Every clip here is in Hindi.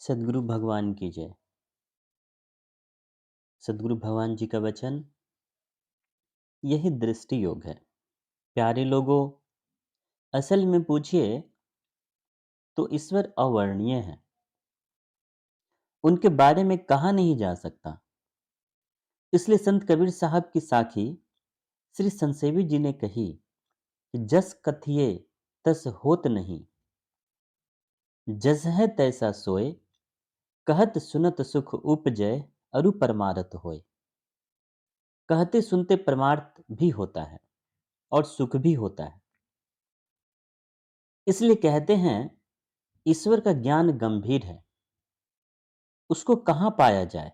सद्गुरु भगवान की जय। सद्गुरु भगवान जी का वचन, यही दृष्टि योग है। प्यारे लोगों, असल में पूछिए तो ईश्वर अवर्णनीय है। उनके बारे में कहा नहीं जा सकता। इसलिए संत कबीर साहब की साखी श्री संसेवी जी ने कही कि जस कथिए तस होत नहीं, जस है तैसा सोए, कहत सुनत सुख उपजय, अरु परमारथ होय। कहते सुनते परमार्थ भी होता है और सुख भी होता है। इसलिए कहते हैं ईश्वर का ज्ञान गंभीर है। उसको कहाँ पाया जाए,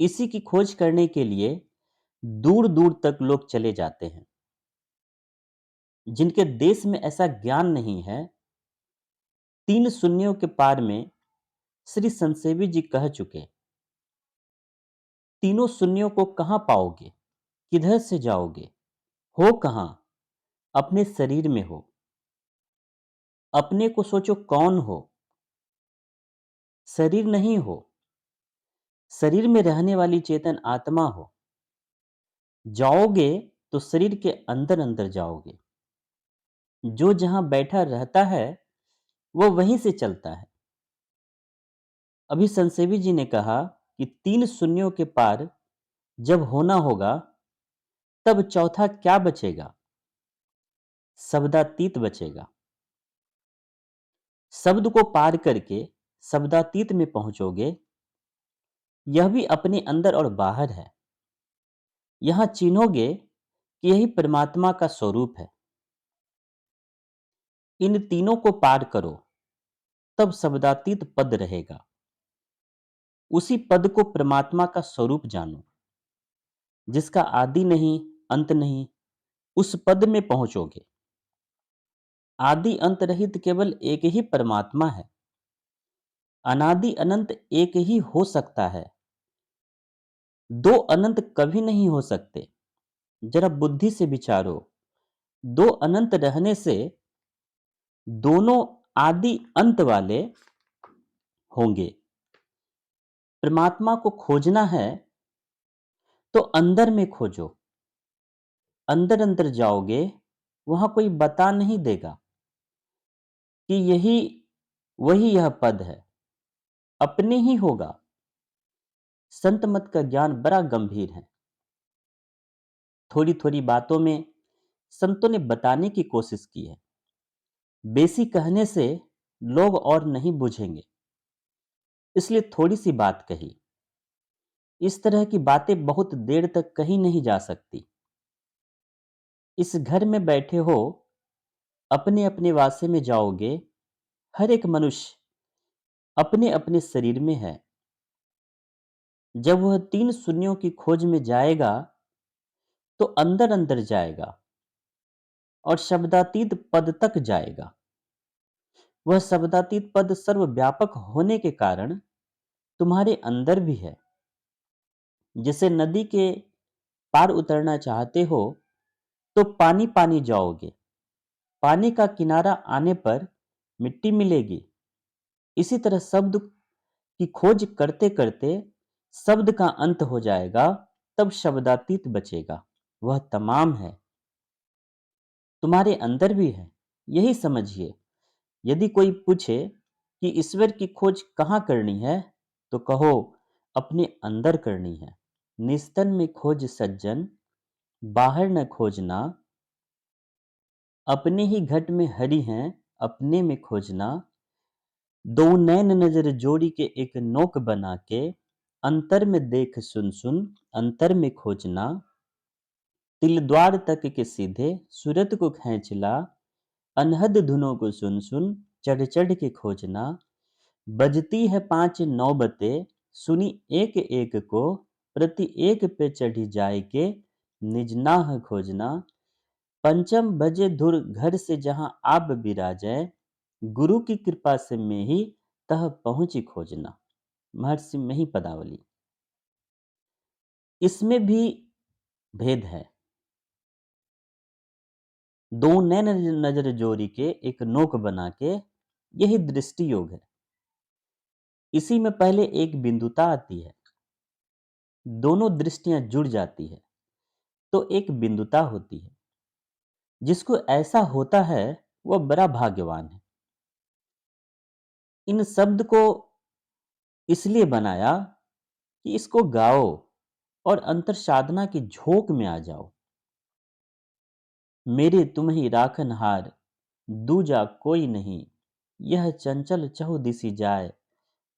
इसी की खोज करने के लिए दूर दूर तक लोग चले जाते हैं। जिनके देश में ऐसा ज्ञान नहीं है, तीन शून्यों के पार में श्री संसेवी जी कह चुके, तीनों शून्यों को कहाँ पाओगे, किधर से जाओगे, हो कहाँ, अपने शरीर में हो। अपने को सोचो कौन हो, शरीर नहीं हो। शरीर में रहने वाली चेतन आत्मा हो। जाओगे तो शरीर के अंदर अंदर जाओगे। जो जहां बैठा रहता है वह वहीं से चलता है। अभी संसेवी जी ने कहा कि तीन शून्यों के पार जब होना होगा, तब चौथा क्या बचेगा? शब्दातीत बचेगा। शब्द को पार करके शब्दातीत में पहुंचोगे। यह भी अपने अंदर और बाहर है। यहां चिन्होगे कि यही परमात्मा का स्वरूप है। इन तीनों को पार करो, तब शब्दातीत पद रहेगा। उसी पद को परमात्मा का स्वरूप जानो, जिसका आदि नहीं, अंत नहीं। उस पद में पहुंचोगे। आदि अंत रहित केवल एक ही परमात्मा है। अनादि अनंत एक ही हो सकता है। दो अनंत कभी नहीं हो सकते। जरा बुद्धि से विचारो। दो अनंत रहने से दोनों आदि अंत वाले होंगे। परमात्मा को खोजना है तो अंदर में खोजो। अंदर अंदर जाओगे, वहां कोई बता नहीं देगा कि यही वही यह पद है। अपने ही होगा। संत मत का ज्ञान बड़ा गंभीर है। थोड़ी थोड़ी बातों में संतों ने बताने की कोशिश की है। बेसी कहने से लोग और नहीं बुझेंगे, इसलिए थोड़ी सी बात कही। इस तरह की बातें बहुत देर तक कही नहीं जा सकती। इस घर में बैठे हो, अपने अपने वासे में जाओगे। हर एक मनुष्य अपने अपने शरीर में है। जब वह तीन शून्यों की खोज में जाएगा तो अंदर अंदर जाएगा और शब्दातीत पद तक जाएगा। वह शब्दातीत पद सर्वव्यापक होने के कारण तुम्हारे अंदर भी है। जैसे नदी के पार उतरना चाहते हो तो पानी पानी जाओगे। पानी का किनारा आने पर मिट्टी मिलेगी। इसी तरह शब्द की खोज करते करते शब्द का अंत हो जाएगा, तब शब्दातीत बचेगा। वह तमाम है, तुम्हारे अंदर भी है। यही समझिए। यदि कोई पूछे कि ईश्वर की खोज कहाँ करनी है, तो कहो अपने अंदर करनी है। निस्तन में खोज सज्जन, बाहर न खोजना। अपने ही घट में हरि हैं, अपने में खोजना। दो नैन नजर जोड़ी के एक नोक बना के, अंतर में देख सुन सुन, अंतर में खोजना। तिल द्वार तक के सीधे, सूरत को खींच ला। अनहद धुनों को सुन सुन, चढ़ चढ़ के खोजना। बजती है पांच नौबते, सुनी एक एक को। प्रति एक पे चढ़ी जाए के, निज नाह खोजना। पंचम बजे धुर घर से जहां आप बिराजै, गुरु की कृपा से में ही तह पहुंची खोजना। महर्षि में ही पदावली। इसमें भी भेद है। दो नैन नजर जोड़ी के एक नोक बना के, यही दृष्टि योग है। इसी में पहले एक बिंदुता आती है, दोनों दृष्टियां जुड़ जाती है तो एक बिंदुता होती है। जिसको ऐसा होता है वह बड़ा भाग्यवान है। इन शब्द को इसलिए बनाया कि इसको गाओ और अंतर साधना की झोंक में आ जाओ। मेरे तुम ही राखनहार, दूजा कोई नहीं, यह चंचल चहुदिशि जाए,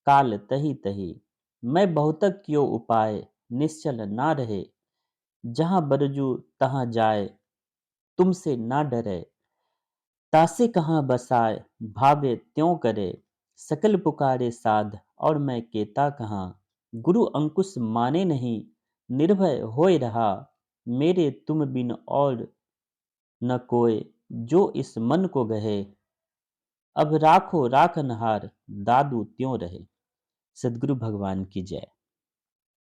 काल तही तही। मैं बहुतक क्यों उपाय, निश्चल ना रहे, जहां बरजू तहां जाए, तुमसे ना डरे। तासे कहाँ बसाए, भावे त्यों करे, सकल पुकारे साध, और मैं केता कहाँ। गुरु अंकुश माने नहीं, निर्भय होए रहा, मेरे तुम बिन और न कोय, जो इस मन को गहे, अब राखो राखनहार, दादू त्यों रहे। सद्गुरु भगवान की जय।